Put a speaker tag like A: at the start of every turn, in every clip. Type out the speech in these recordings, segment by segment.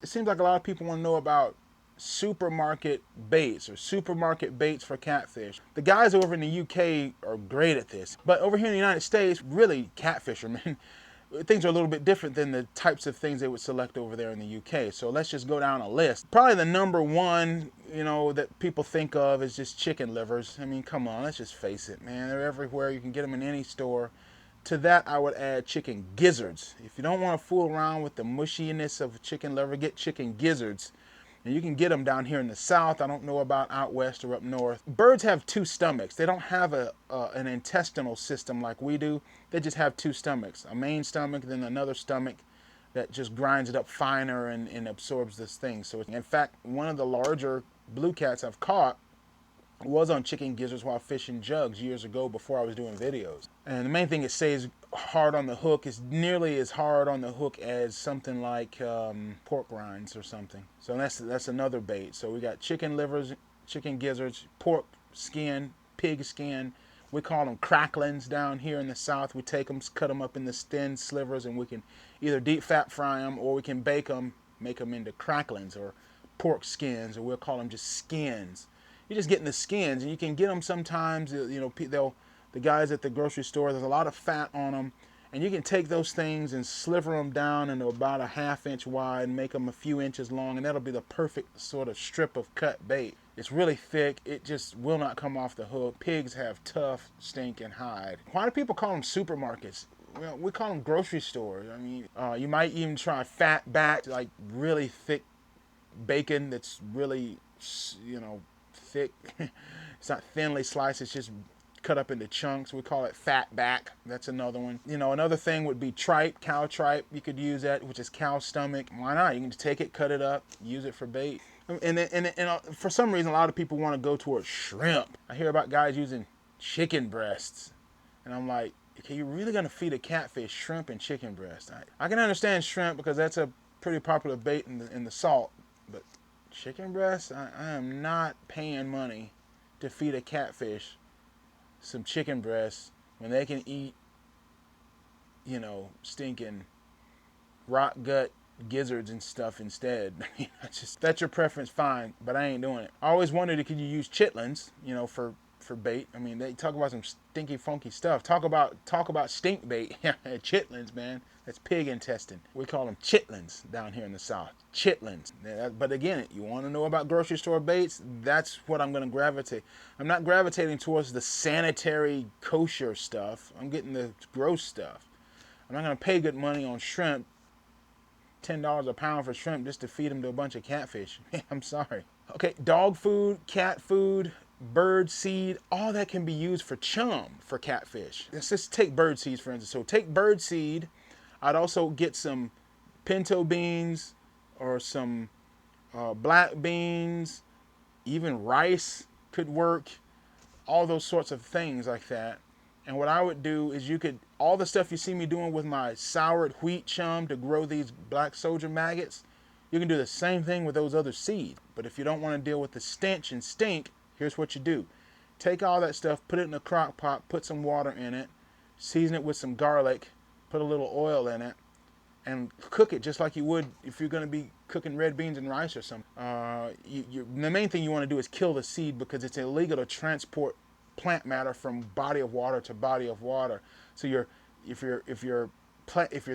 A: It seems like a lot of people want to know about supermarket baits or supermarket baits for catfish. The guys over in the UK are great at this, but over here in the United States, really catfishermen, things are a little bit different than the types of things they would select over there in the UK. So let's just go down a list. Probably the number one, that people think of is just chicken livers. I mean, come on, let's just face it, man. They're everywhere. You can get them in any store. To that, I would add chicken gizzards. If you don't want to fool around with the mushiness of chicken liver, get chicken gizzards. And you can get them down here in the south. I don't know about out west or up north. Birds have two stomachs. They don't have an intestinal system like we do. They just have two stomachs, a main stomach, then another stomach that just grinds it up finer and absorbs this thing. So in fact, one of the larger blue cats I've caught was on chicken gizzards while fishing jugs years ago before I was doing videos. And the main thing it stays hard on the hook is nearly as hard on the hook as something like pork rinds or something. So that's another bait. So we got chicken livers, chicken gizzards, pork skin, pig skin. We call them cracklins down here in the south. We take them, cut them up into thin slivers, and we can either deep fat fry them or we can bake them, make them into cracklins or pork skins, or we'll call them just skins. You're just getting the skins, and you can get them sometimes. The guys at the grocery store, there's a lot of fat on them, and you can take those things and sliver them down into about a ½ inch wide and make them a few inches long, and that'll be the perfect sort of strip of cut bait. It's really thick. It just will not come off the hook. Pigs have tough, stinking hide. Why do people call them supermarkets? Well, we call them grocery stores. I mean, you might even try fat back, like really thick bacon that's really, thick. It's not thinly sliced, it's just cut up into chunks. We call it fat back. That's another one. Another thing would be tripe, cow tripe. You could use that, which is cow stomach. Why not? You can just take it, cut it up, use it for bait. And for some reason, a lot of people want to go towards shrimp. I hear about guys using chicken breasts, and I'm like, okay, you're really gonna feed a catfish shrimp and chicken breast? I can understand shrimp because that's a pretty popular bait in the salt, but chicken breast, I am not paying money to feed a catfish some chicken breasts when they can eat, stinking rot gut gizzards and stuff instead. I mean, that's your preference, fine, but I ain't doing it. I always wondered, could you use chitlins, for bait? I mean, they talk about some stinky, funky stuff. Talk about stink bait. Chitlins, man. That's pig intestine. We call them chitlins down here in the south. Chitlins. But again, you want to know about grocery store baits? That's what I'm going to gravitate. I'm not gravitating towards the sanitary, kosher stuff. I'm getting the gross stuff. I'm not going to pay good money on shrimp, $10 a pound for shrimp just to feed them to a bunch of catfish. I'm sorry. Okay, dog food, cat food, bird seed, all that can be used for chum for catfish. Let's just take bird seeds for instance. So take bird seed. I'd also get some pinto beans or some black beans, even rice could work, all those sorts of things like that. And what I would do is all the stuff you see me doing with my soured wheat chum to grow these black soldier maggots, you can do the same thing with those other seeds. But if you don't want to deal with the stench and stink, here's what you do. Take all that stuff, put it in a crock pot, put some water in it, season it with some garlic, put a little oil in it, and cook it just like you would if you're going to be cooking red beans and rice or something. The main thing you want to do is kill the seed because it's illegal to transport plant matter from body of water to body of water. So if you're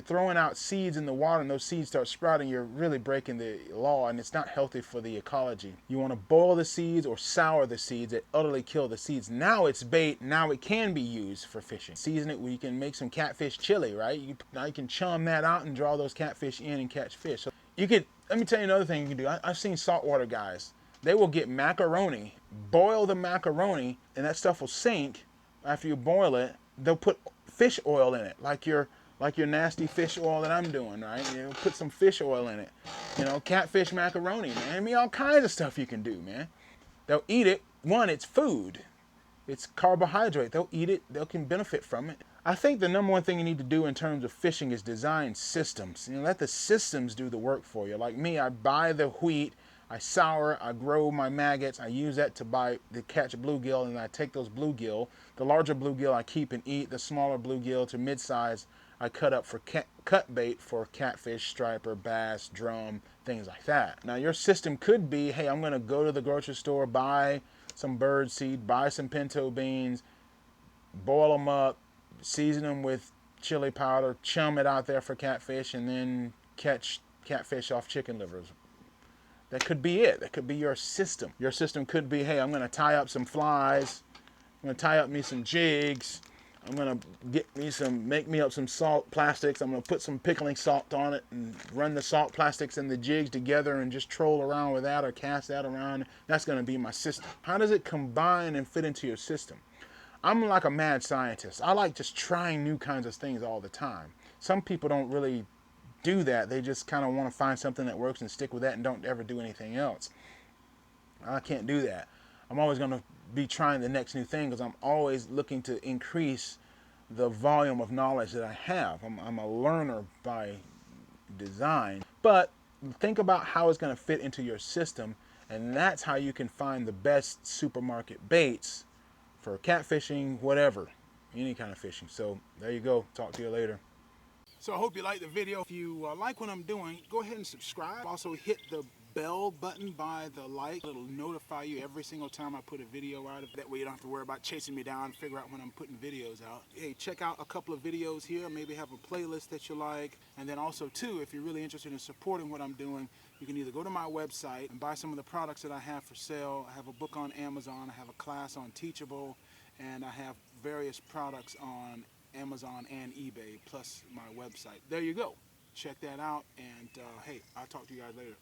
A: throwing out seeds in the water and those seeds start sprouting, you're really breaking the law, and it's not healthy for the ecology. You want to boil the seeds or sour the seeds that utterly kill the seeds. Now it's bait. Now it can be used for fishing. Season it where you can make some catfish chili, right? Now you can chum that out and draw those catfish in and catch fish. So let me tell you another thing you can do. I've seen saltwater guys. They will get macaroni, boil the macaroni, and that stuff will sink. After you boil it, they'll put fish oil in it, like your nasty fish oil that I'm doing, right? Put some fish oil in it. Catfish macaroni, man. I mean, all kinds of stuff you can do, man. They'll eat it. One, it's food. It's carbohydrate. They'll eat it. They can benefit from it. I think the number one thing you need to do in terms of fishing is design systems. Let the systems do the work for you. Like me, I buy the wheat, I sour it, I grow my maggots, I use that to catch bluegill, and I take those bluegill. The larger bluegill I keep and eat. The smaller bluegill to mid-size I cut up for cut bait for catfish, striper, bass, drum, things like that. Now, your system could be, hey, I'm going to go to the grocery store, buy some bird seed, buy some pinto beans, boil them up, season them with chili powder, chum it out there for catfish, and then catch catfish off chicken livers. That could be it. That could be your system. Your system could be, hey, I'm going to tie up some flies. I'm going to tie up me some jigs. I'm going to make me up some salt plastics. I'm going to put some pickling salt on it and run the salt plastics and the jigs together and just troll around with that or cast that around. That's going to be my system. How does it combine and fit into your system? I'm like a mad scientist. I like just trying new kinds of things all the time. Some people don't really do that. They just kind of want to find something that works and stick with that and don't ever do anything else. I can't do that. I'm always going to be trying the next new thing because I'm always looking to increase the volume of knowledge that I have. I'm a learner by design. But think about how it's going to fit into your system, and that's how you can find the best supermarket baits for catfishing, whatever, any kind of fishing. So there you go. Talk to you later. So I hope you like the video. If you like what I'm doing, go ahead and subscribe. Also hit the bell button by the like. It'll notify you every single time I put a video out. That way you don't have to worry about chasing me down and figure out when I'm putting videos out. Hey, check out a couple of videos here. Maybe have a playlist that you like. And then also too, if you're really interested in supporting what I'm doing, you can either go to my website and buy some of the products that I have for sale. I have a book on Amazon. I have a class on Teachable. And I have various products on Amazon and eBay, plus my website. There you go. Check that out, and hey, I'll talk to you guys later.